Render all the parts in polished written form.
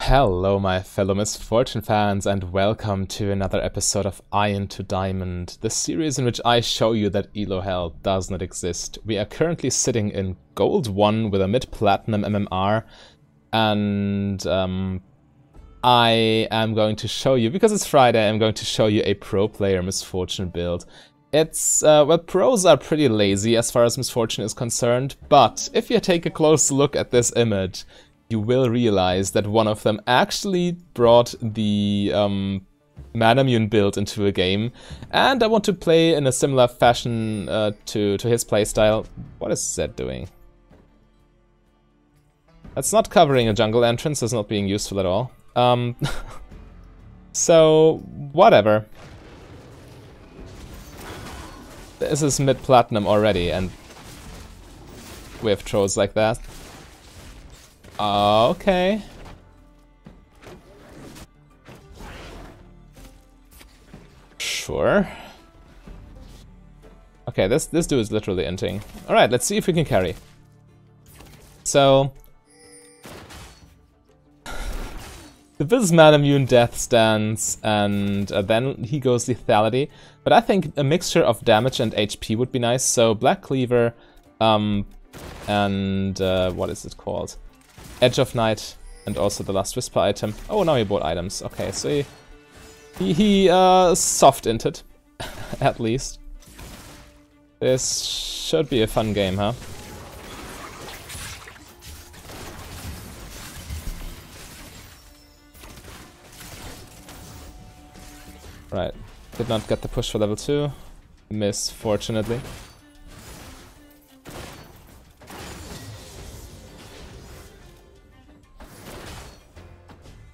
Hello my fellow Misfortune fans and welcome to another episode of Iron to Diamond, the series in which I show you that elo hell does not exist. We are currently sitting in Gold 1 with a mid-platinum MMR and I am going to show you, because it's Friday, I'm going to show you a pro player Misfortune build. It's, well, pros are pretty lazy as far as Misfortune is concerned, but if you take a close look at this image, you will realize that one of them actually brought the Manamune build into a game, and I want to play in a similar fashion to his playstyle. What is Zed doing? That's not covering a jungle entrance, that's not being useful at all. So, whatever. This is mid-platinum already, and we have trolls like that. Okay. Sure. Okay, this dude is literally inting. Alright, let's see if we can carry. So the Viz Manamune Death Stance, and then he goes Lethality. But I think a mixture of damage and HP would be nice. So Black Cleaver, and what is it called? Edge of Night, and also the Last Whisper item. Oh, now he bought items. Okay, so he soft-inted, at least. This should be a fun game, huh? Right, did not get the push for level 2. Miss, fortunately.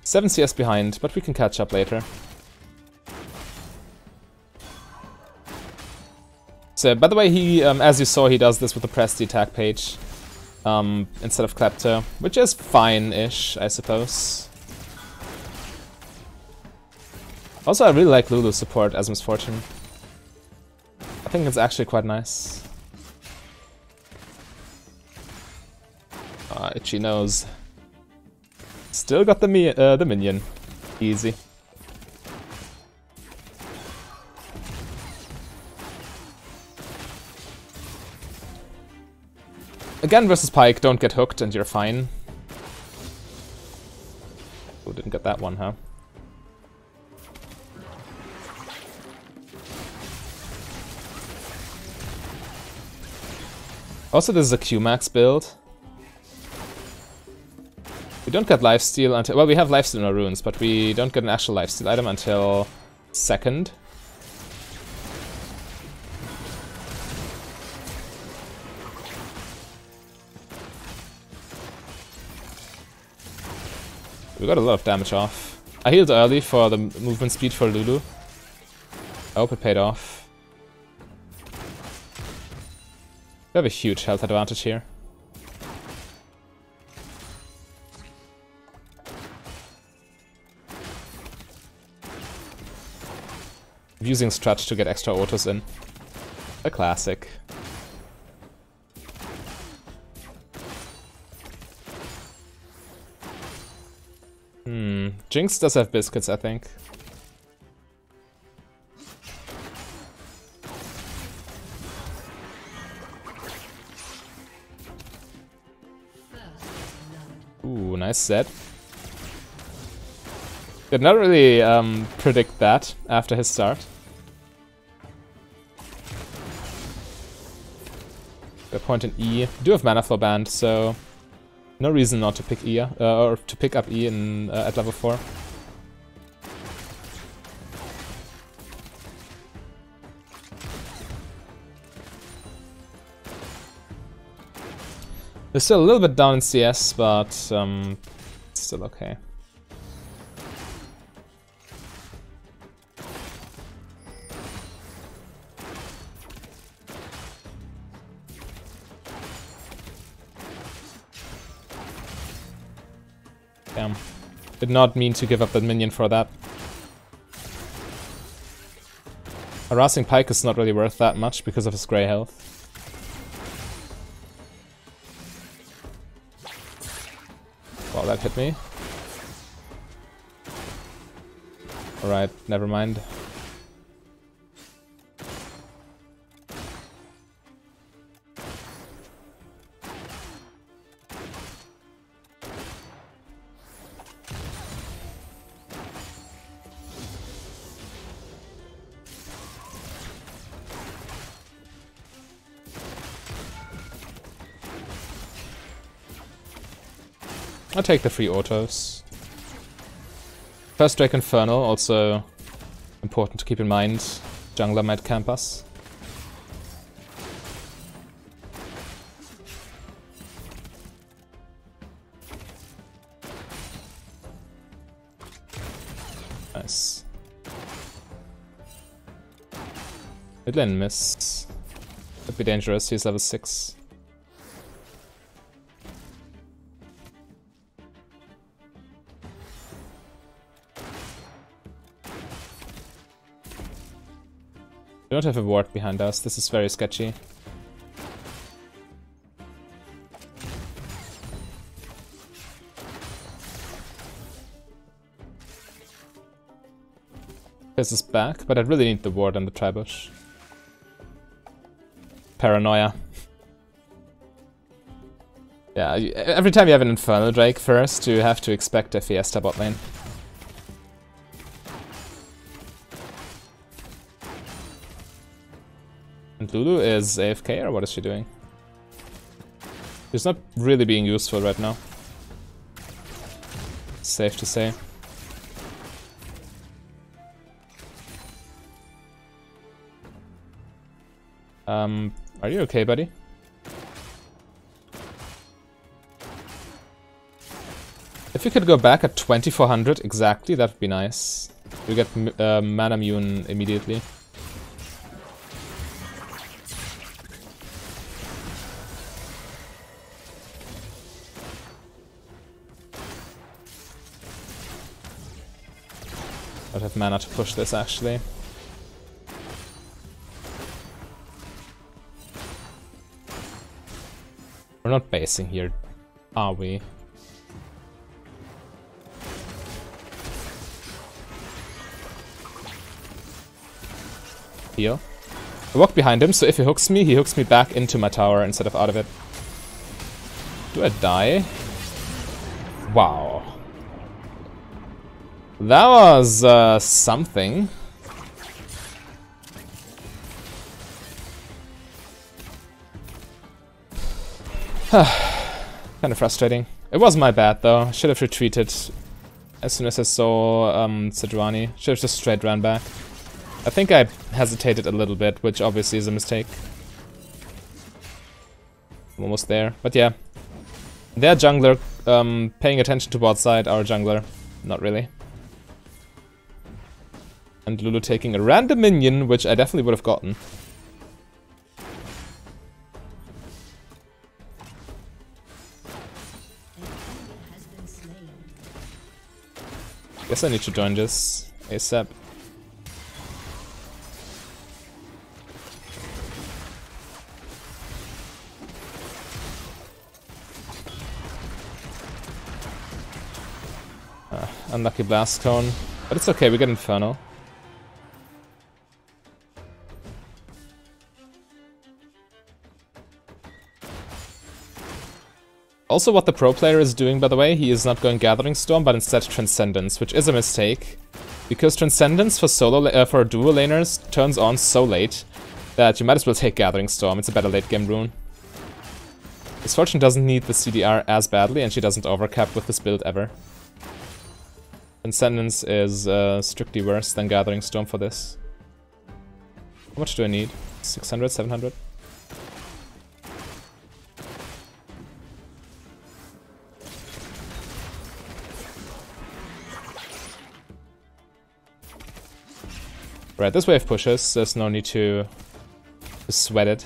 Seven CS behind, but we can catch up later. So, by the way, he, as you saw, he does this with the press the attack page instead of Klepto, which is fine-ish, I suppose. Also, I really like Lulu's support as Misfortune. I think it's actually quite nice. Itchy nose. Still got the minion. Easy. Again versus Pyke, don't get hooked and you're fine. Oh, didn't get that one, huh? Also, this is a Q-Max build. We don't get lifesteal until... Well, we have lifesteal in our runes, but we don't get an actual lifesteal item until second. We got a lot of damage off. I healed early for the movement speed for Lulu. I hope it paid off. We have a huge health advantage here. Using Strat to get extra autos in. A classic. Jinx does have biscuits, I think. Ooh, nice set. Did not really predict that after his start. Got point in E. We do have mana flow banned, so no reason not to pick E or to pick up E in at level 4. We're still a little bit down in CS, but still okay. Damn. Did not mean to give up that minion for that. Harassing Pyke is not really worth that much because of his grey health. Wow, that hit me. Alright, never mind. I'll take the free autos. First Drake Infernal, also important to keep in mind. Jungler might camp us. Nice. Mid lane miss. Could be dangerous, he's level 6. We don't have a ward behind us, this is very sketchy. This is back, but I really need the ward on the tribush. Paranoia. Yeah, every time you have an Infernal Drake first, you have to expect a Fiesta bot lane. And Lulu is AFK, or what is she doing? She's not really being useful right now. Safe to say. Are you okay, buddy? If you could go back at 2400 exactly, that would be nice. You get mana immune immediately. I don't have mana to push this actually. We're not basing here, are we? Heal. I walk behind him, so if he hooks me back into my tower instead of out of it. Do I die? Wow. That was something. Kind of frustrating. It was my bad though. I should have retreated as soon as I saw Sejuani. Should have just straight ran back. I think I hesitated a little bit, which obviously is a mistake. I'm almost there, but yeah. Their jungler paying attention to bot side, our jungler not really. And Lulu taking a random minion, which I definitely would have gotten. Guess I need to join this ASAP. Unlucky blast cone, but it's okay, we get Infernal. Also what the pro player is doing, by the way, he is not going Gathering Storm, but instead Transcendence, which is a mistake. Because Transcendence for for dual laners turns on so late that you might as well take Gathering Storm, it's a better late game rune. Miss Fortune doesn't need the CDR as badly, and she doesn't overcap with this build ever. Transcendence is strictly worse than Gathering Storm for this. How much do I need? 600, 700? Right, this wave pushes, there's no need to sweat it.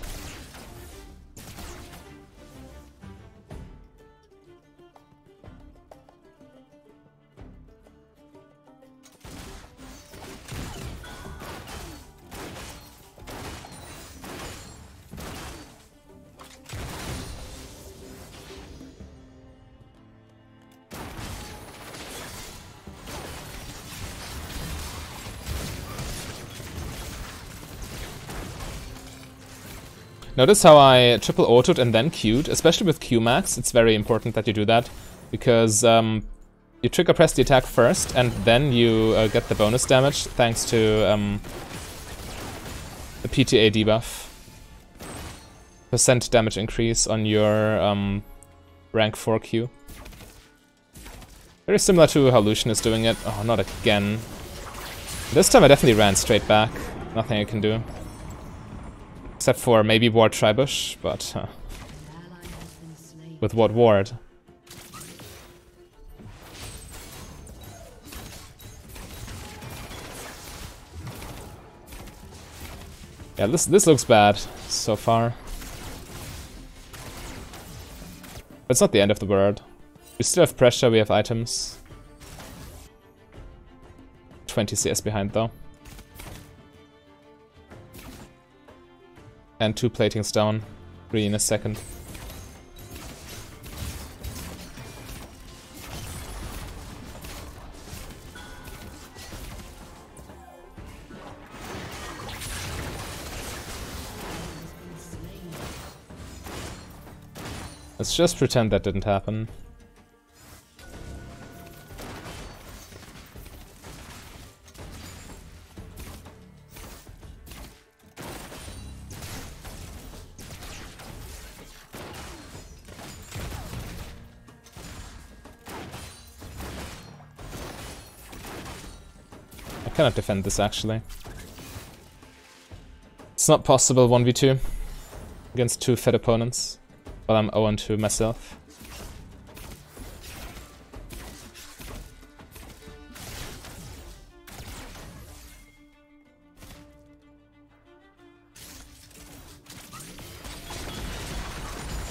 Notice how I triple autoed and then Q'd, especially with Q max. It's very important that you do that, because you trigger press the attack first, and then you get the bonus damage thanks to the PTA debuff. Percent damage increase on your rank 4 Q. Very similar to how Lucian is doing it. Oh, not again. This time I definitely ran straight back. Nothing I can do. Except for maybe ward Tribush, but with what ward? Yeah, this looks bad so far. But it's not the end of the world. We still have pressure, we have items. 20 CS behind though. And 2 platings down. 3 in a second. Let's just pretend that didn't happen. I cannot defend this actually. It's not possible 1v2 against 2 fed opponents. While I'm 0-2 myself.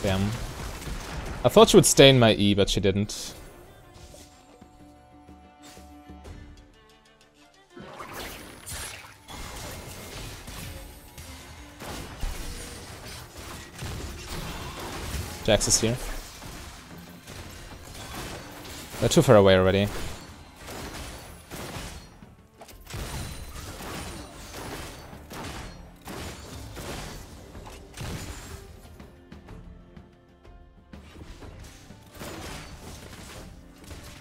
Damn. I thought she would stay in my E, but she didn't. Jax is here. They're too far away already.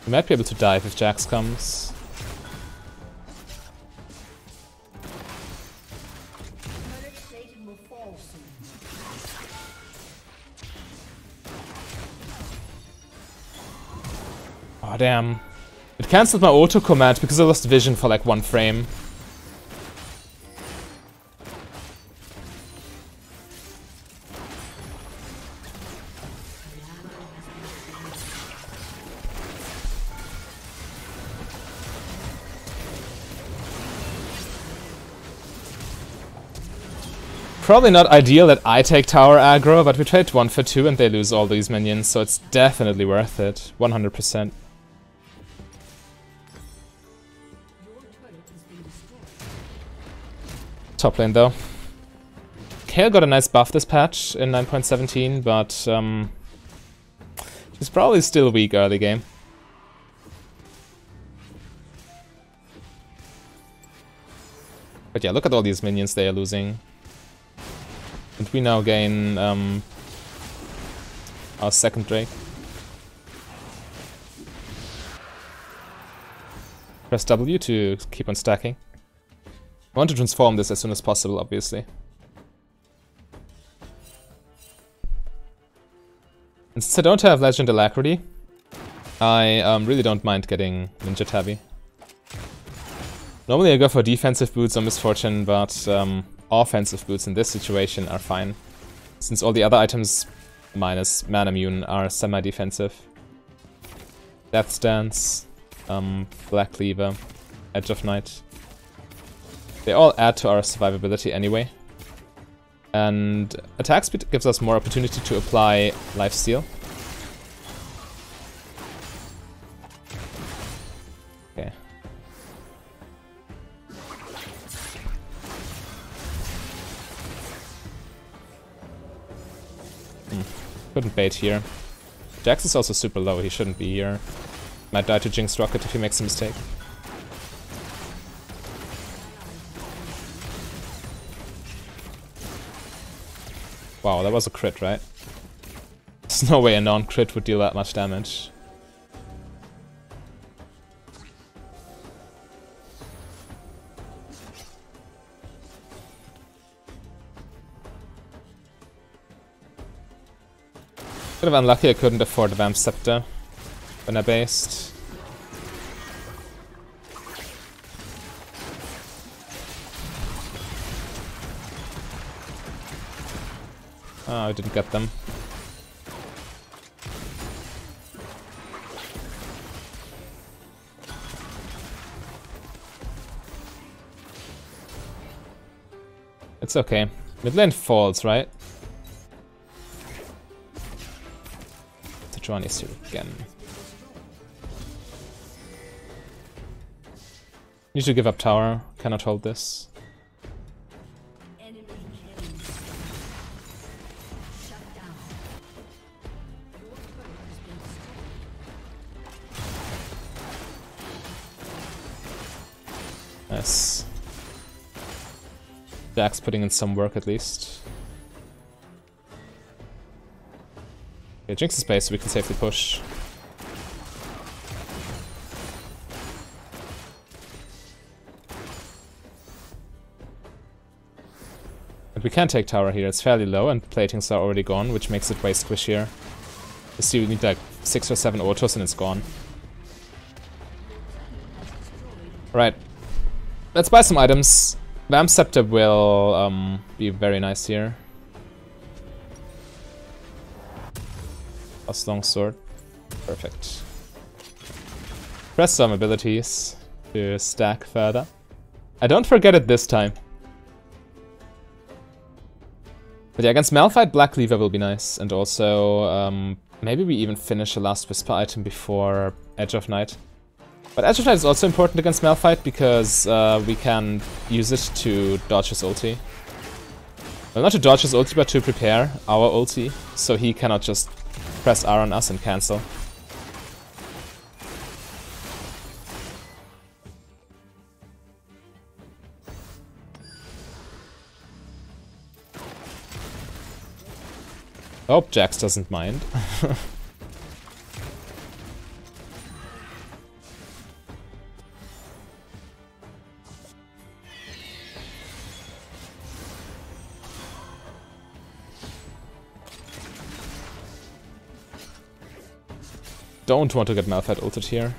We might be able to dive if Jax comes. Oh damn. It cancelled my auto command because I lost vision for like 1 frame. Probably not ideal that I take tower aggro, but we trade 1 for 2 and they lose all these minions, so it's definitely worth it. 100%. Top lane though. Kayle got a nice buff this patch in 9.17, but she's probably still weak early game. But yeah, look at all these minions they are losing. And we now gain our second Drake. Press W to keep on stacking. I want to transform this as soon as possible, obviously. And since I don't have Legend Alacrity, I really don't mind getting Ninja Tabby. Normally I go for defensive boots on Misfortune, but offensive boots in this situation are fine, since all the other items, minus Man Immune, are semi-defensive. Death Stance, Black Cleaver, Edge of Night. They all add to our survivability anyway. And attack speed gives us more opportunity to apply lifesteal. Okay. Couldn't bait here. Jax is also super low, he shouldn't be here. Might die to Jinx Rocket if he makes a mistake. Wow, that was a crit, right? There's no way a non-crit would deal that much damage. Bit of unlucky I couldn't afford the Vamp Scepter when I based. Oh, I didn't get them. It's okay. Mid lane falls, right? John is here again. Need to give up tower. Cannot hold this. Nice. Jack's putting in some work at least. Okay, Jinx is space so we can safely push. But we can take tower here, it's fairly low and platings are already gone, which makes it way squishier. You see, we need like 6 or 7 autos and it's gone. Right. Let's buy some items. Vamp Scepter will be very nice here. Plus longsword. Perfect. Press some abilities to stack further. I don't forget it this time. But yeah, against Malphite, Black Cleaver will be nice. And also, maybe we even finish a last Whisper item before Edge of Night. But Edge of Night is also important against Malphite because we can use it to dodge his ulti. Well, not to dodge his ulti, but to prepare our ulti, so he cannot just press R on us and cancel. Hope Jax doesn't mind. Don't want to get Malphite ulted here.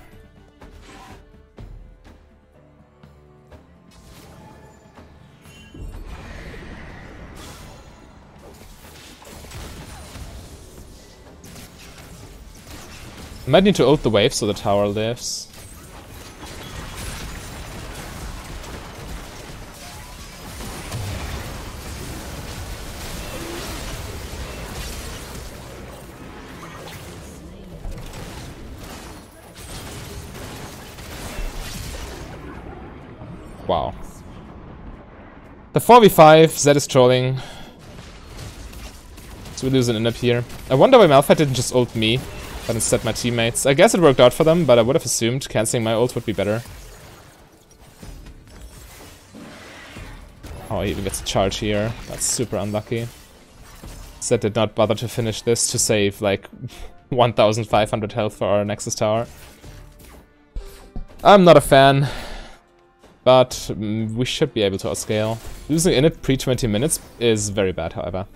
I might need to ult the wave so the tower lives. Wow. The 4v5, Zed is trolling. So we lose an inhib here. I wonder why Malphite didn't just ult me, but instead my teammates. I guess it worked out for them, but I would have assumed cancelling my ult would be better. Oh, he even gets a charge here. That's super unlucky. Zed did not bother to finish this to save like 1,500 health for our Nexus tower. I'm not a fan. But we should be able to outscale. Losing in it pre-20 minutes is very bad, however.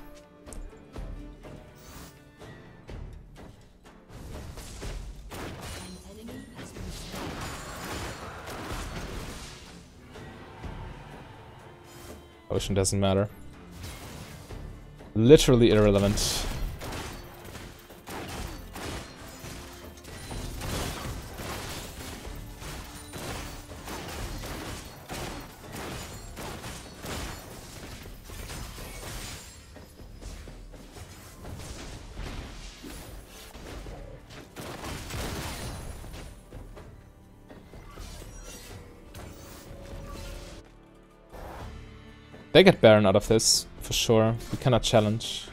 Ocean doesn't matter. Literally irrelevant. They get Baron out of this, for sure. We cannot challenge.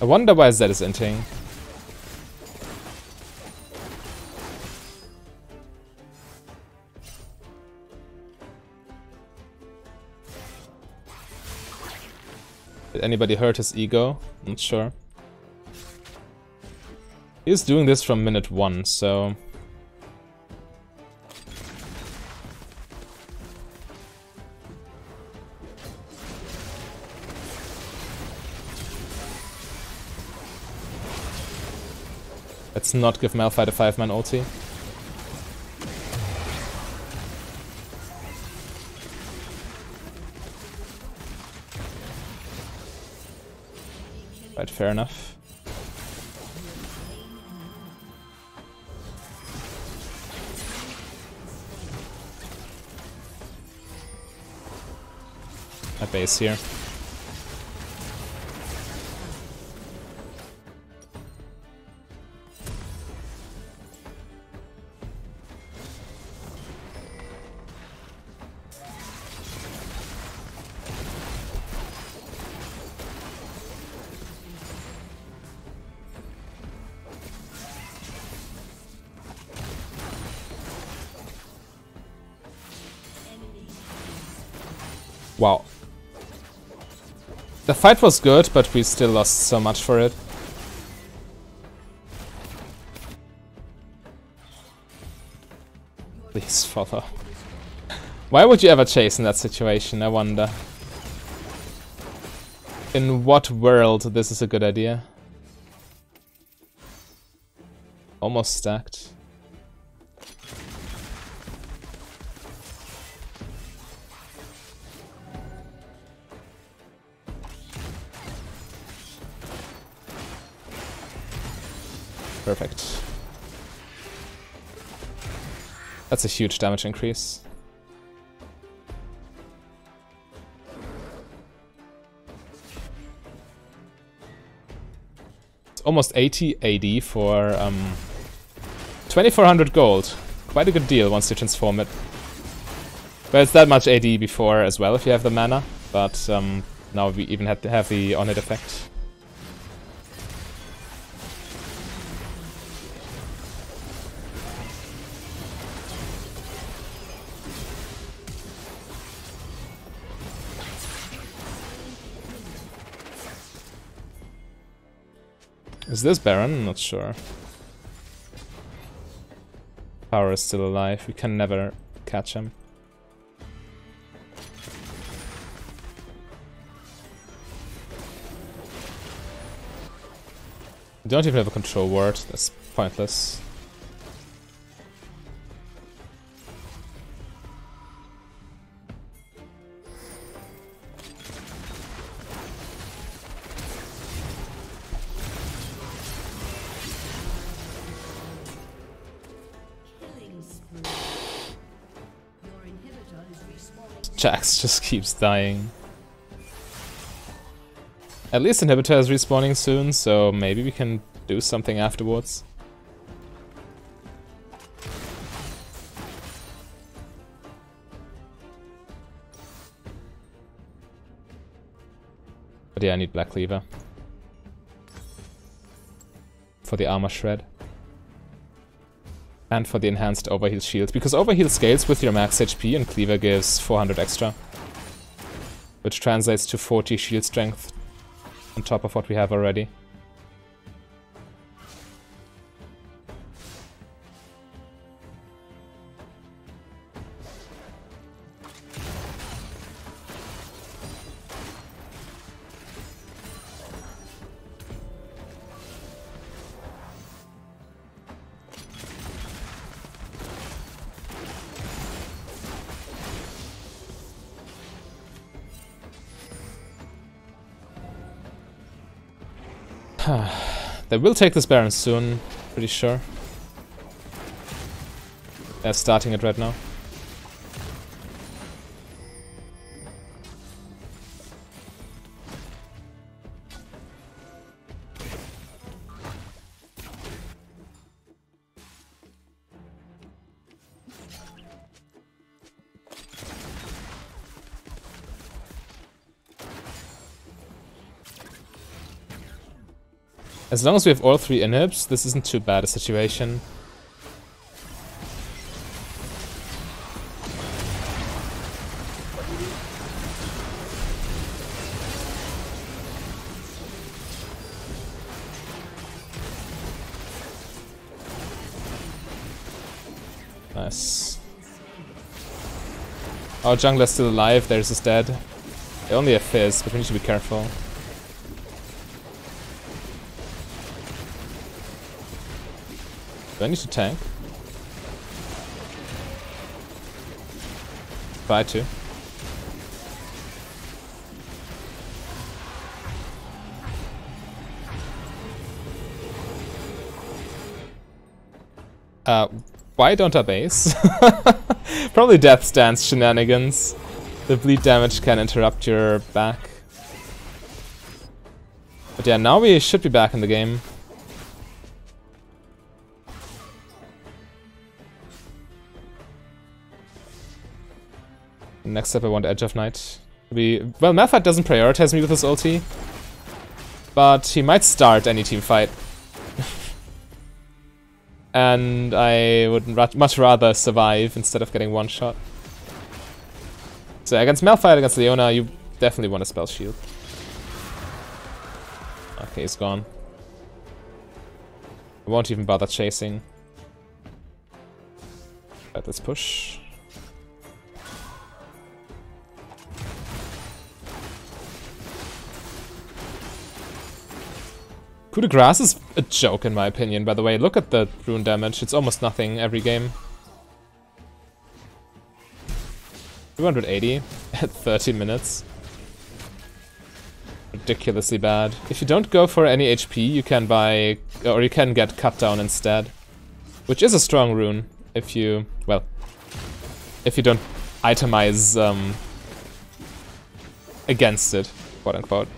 I wonder why Zed is inting. Did anybody hurt his ego? Not sure. He's doing this from minute 1, so... Let's not give Malphite a 5-man ulti. Right, fair enough. A base here. Wow. The fight was good, but we still lost so much for it. Please follow. Why would you ever chase in that situation, I wonder? In what world this is a good idea? Almost stacked. Perfect. That's a huge damage increase. It's almost 80 AD for 2400 gold. Quite a good deal once you transform it. But it's that much AD before as well if you have the mana, but now we even had to have the on-hit effect. Is this Baron? I'm not sure. Power is still alive. We can never catch him. We don't even have a control ward. That's pointless. Jax just keeps dying. At least inhibitor is respawning soon, so maybe we can do something afterwards. But yeah, I need Black Cleaver for the armor shred. And for the enhanced overheal shield, because overheal scales with your max HP and Cleaver gives 400 extra. Which translates to 40 shield strength on top of what we have already. They will take this Baron soon, pretty sure. They're starting it right now. As long as we have all 3 inhibs, this isn't too bad a situation. Nice. Our jungler's still alive, theirs is dead. They only have Fizz, but we need to be careful. Do I need to tank? Try to. Why don't I base? Probably Death Stance shenanigans. The bleed damage can interrupt your back. But yeah, now we should be back in the game. Next up I want Edge of Night. Well, Malphite doesn't prioritize me with his ulti. But he might start any team fight. And I would much rather survive instead of getting one shot. So against Malphite, against Leona, you definitely want a spell shield. Okay, he's gone. I won't even bother chasing. Right, let's push. Coup de Grace is a joke in my opinion, by the way. Look at the rune damage, it's almost nothing every game. 280 at 30 minutes. Ridiculously bad. If you don't go for any HP, you can buy, or you can get cut down instead. Which is a strong rune, if you, well, if you don't itemize against it, quote unquote.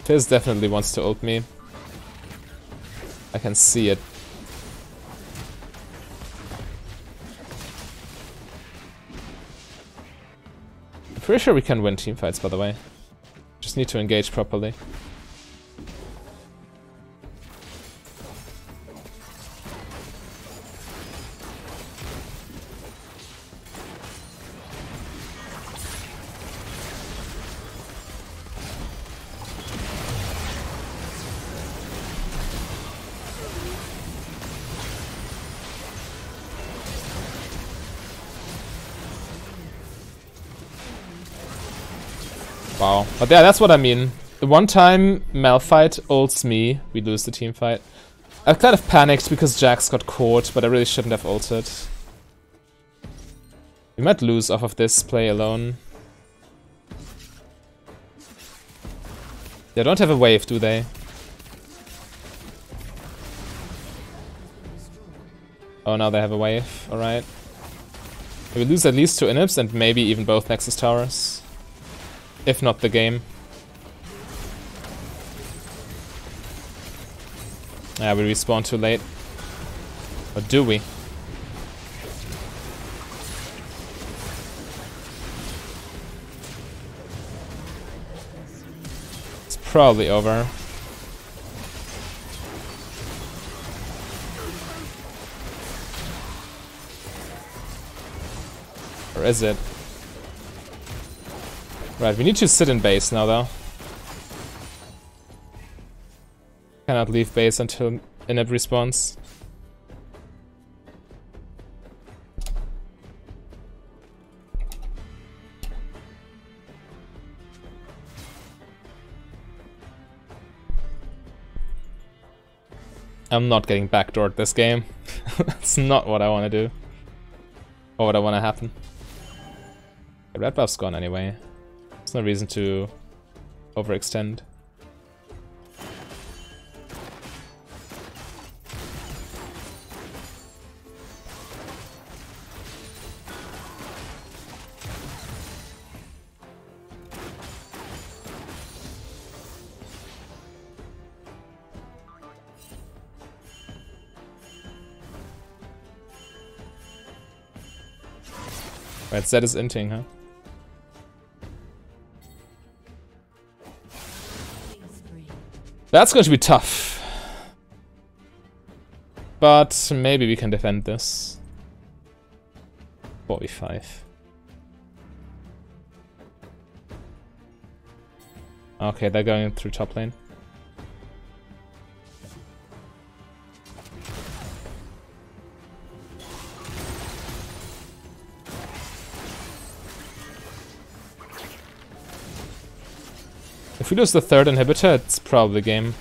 Fizz definitely wants to ult me. I can see it. I'm pretty sure we can win teamfights, by the way. Just need to engage properly. Wow. But yeah, that's what I mean. The one time Malphite ults me, we lose the team fight. I kind of panicked because Jax got caught, but I really shouldn't have ulted. We might lose off of this play alone. They don't have a wave, do they? Oh, now they have a wave. Alright. We lose at least 2 inhibs and maybe even both Nexus towers. If not the game. Yeah, we respawn too late. Or do we? It's probably over. Or is it? Right, we need to sit in base now, though. Cannot leave base until inhib respawns. I'm not getting backdoored this game. That's not what I want to do. Or what I want to happen. The red buff's gone anyway. There's no reason to overextend. Right, Zed is inting, huh? That's going to be tough. But maybe we can defend this. 45. Okay, they're going through top lane. we lose the third inhibitor, it's probably game.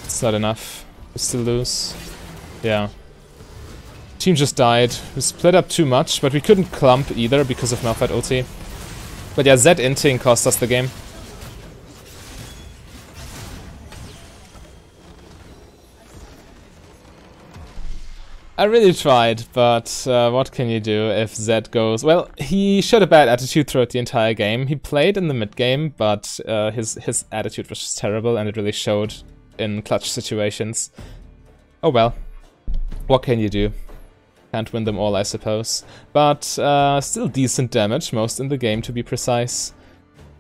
It's not enough. We still lose. Yeah. Team just died. We split up too much, but we couldn't clump either because of Malphite ulti. But yeah, Zed inting cost us the game. I really tried, but what can you do if Zed goes... Well, he showed a bad attitude throughout the entire game. He played in the mid game, but his attitude was just terrible, and it really showed in clutch situations. Oh well. What can you do? Can't win them all, I suppose. But still decent damage, most in the game to be precise.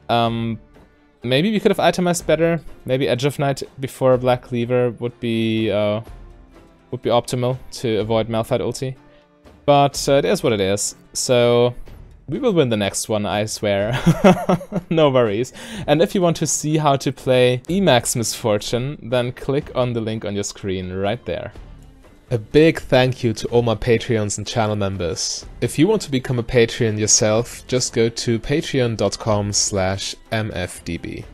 Maybe we could have itemized better. Maybe Edge of Night before Black Cleaver would be optimal to avoid Malphite ulti. But it is what it is. So we will win the next one, I swear. No worries. And if you want to see how to play Emacs Misfortune, then click on the link on your screen right there. A big thank you to all my Patreons and channel members. If you want to become a Patreon yourself, just go to patreon.com/mfdb.